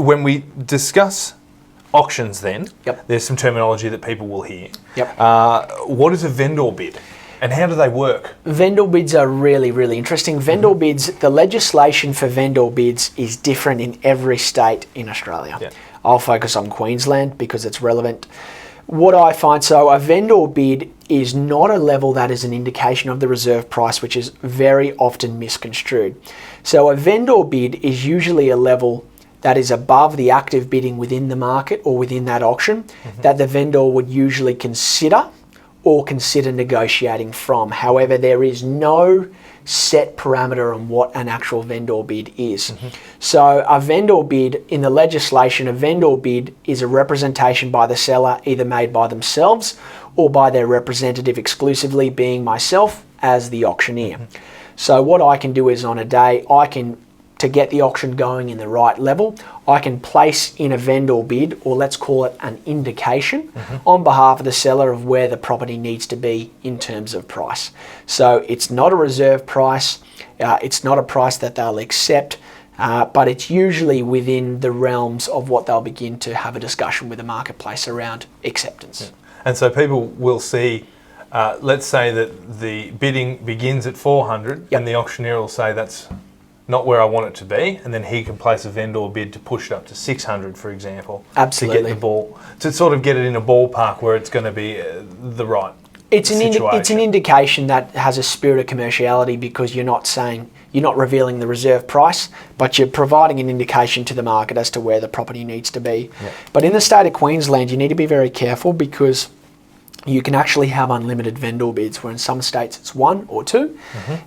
when we discuss auctions then, Yep. there's some terminology that people will hear. Yep. What is a vendor bid and how do they work? Vendor bids are really, really interesting. Vendor bids, the legislation for vendor bids is different in every state in Australia. Yeah. I'll focus on Queensland because it's relevant. What I find, so a vendor bid is not a level that is an indication of the reserve price, which is very often misconstrued. So a vendor bid is usually a level that is above the active bidding within the market or within that auction that the vendor would usually consider or consider negotiating from. However, there is no set parameter on what an actual vendor bid is. So a vendor bid, in the legislation, a vendor bid is a representation by the seller either made by themselves or by their representative, exclusively being myself as the auctioneer. So what I can do is on a day, to get the auction going in the right level, I can place in a vendor bid, or let's call it an indication, on behalf of the seller of where the property needs to be in terms of price. So it's not a reserve price, it's not a price that they'll accept, but it's usually within the realms of what they'll begin to have a discussion with the marketplace around acceptance. Yeah. And so people will see, let's say that the bidding begins at 400 and the auctioneer will say that's not where I want it to be, and then he can place a vendor bid to push it up to 600, for example. Absolutely. To get the ball, to sort of get it in a ballpark where it's going to be the right situation. It's an indication that has a spirit of commerciality, because you're not revealing the reserve price, but you're providing an indication to the market as to where the property needs to be. Yeah. But in the state of Queensland, you need to be very careful, because you can actually have unlimited vendor bids, where in some states it's one or two.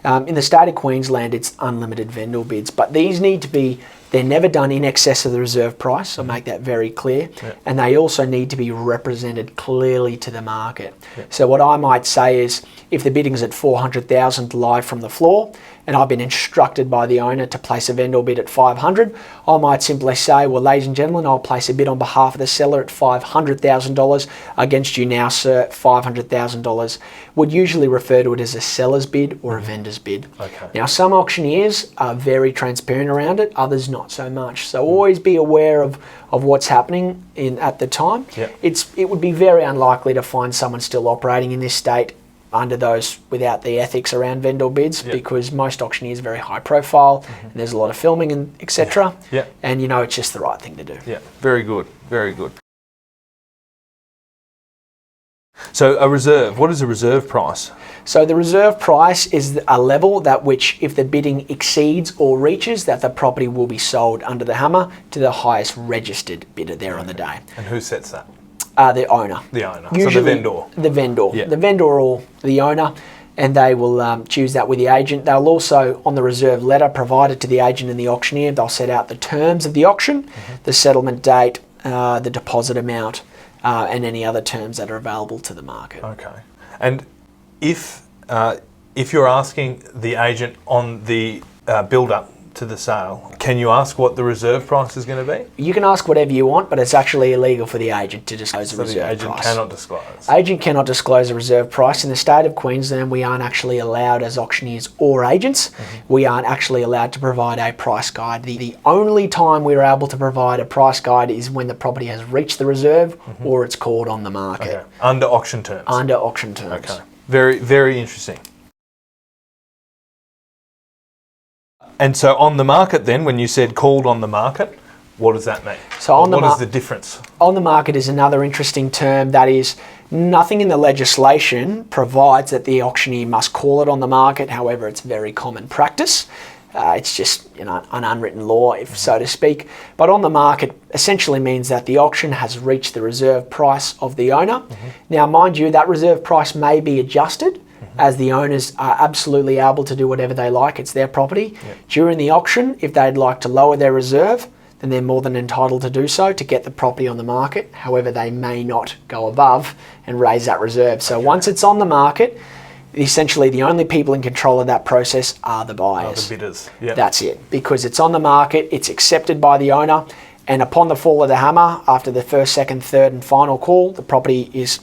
In the state of Queensland, it's unlimited vendor bids, but these need to be, they're never done in excess of the reserve price, so make that very clear. And they also need to be represented clearly to the market. So what I might say is, if the bidding's at 400,000 live from the floor, and I've been instructed by the owner to place a vendor bid at 500, I might simply say, well, ladies and gentlemen, I'll place a bid on behalf of the seller at $500,000 against you now, sir, $500,000. Would usually refer to it as a seller's bid or a vendor's bid. Okay. Now, some auctioneers are very transparent around it, others not so much. So always be aware of what's happening at the time. It would be very unlikely to find someone still operating in this state under those without the ethics around vendor bids, because most auctioneers are very high profile, and there's a lot of filming and etc. And it's just the right thing to do. Yeah, very good, very good. So a reserve, what is a reserve price? So the reserve price is a level that which, if the bidding exceeds or reaches, that the property will be sold under the hammer to the highest registered bidder there on the day. And who sets that? The owner. The owner. Usually, so the vendor. The vendor. Yeah. The vendor or the owner, and they will choose that with the agent. They'll also, on the reserve letter provided to the agent and the auctioneer, they'll set out the terms of the auction, the settlement date, the deposit amount, and any other terms that are available to the market. Okay. And if you're asking the agent on the build-up to the sale, can you ask what the reserve price is going to be? You can ask whatever you want, but it's actually illegal for the agent to disclose the reserve price. So the agent cannot disclose? Agent cannot disclose a reserve price. In the state of Queensland, we aren't actually allowed, as auctioneers or agents, we aren't actually allowed to provide a price guide. The only time we're able to provide a price guide is when the property has reached the reserve or it's called on the market. Okay. Under auction terms? Under auction terms. Okay. Very, very interesting. And so on the market then, when you said called on the market, what does that mean? So what is the difference? On the market is another interesting term. That is, nothing in the legislation provides that the auctioneer must call it on the market. However, it's very common practice. It's just an unwritten law, if so to speak. But on the market essentially means that the auction has reached the reserve price of the owner. Now, mind you, that reserve price may be adjusted, as the owners are absolutely able to do whatever they like. It's their property. During the auction, if they'd like to lower their reserve, then they're more than entitled to do so to get the property on the market. However, they may not go above and raise that reserve. So once it's on the market, essentially the only people in control of that process are the buyers. The bidders. That's it. Because it's on the market, it's accepted by the owner, and upon the fall of the hammer, after the first, second, third and final call, the property is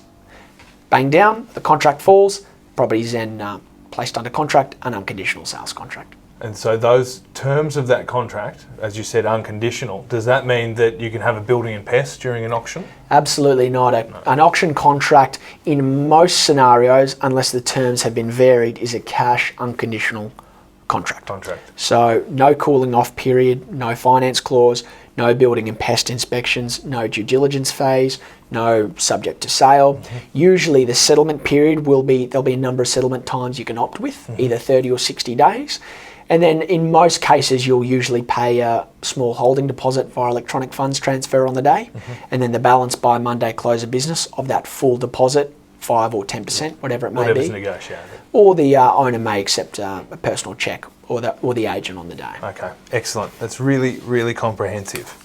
banged down, the contract falls, property is then placed under contract, an unconditional sales contract. And so those terms of that contract, as you said, unconditional, does that mean that you can have a building and pest during an auction? Absolutely not. An auction contract, in most scenarios, unless the terms have been varied, is a cash unconditional contract. So no cooling off period, no finance clause, no building and pest inspections, no due diligence phase, no subject to sale. Usually the settlement period there'll be a number of settlement times you can opt with, either 30 or 60 days. And then in most cases, you'll usually pay a small holding deposit via electronic funds transfer on the day, and then the balance by Monday close of business of that full deposit, 5 or 10%, whatever it may Whatever's be. negotiated. Or the owner may accept a personal cheque or the agent on the day. Okay, excellent. That's really, really comprehensive.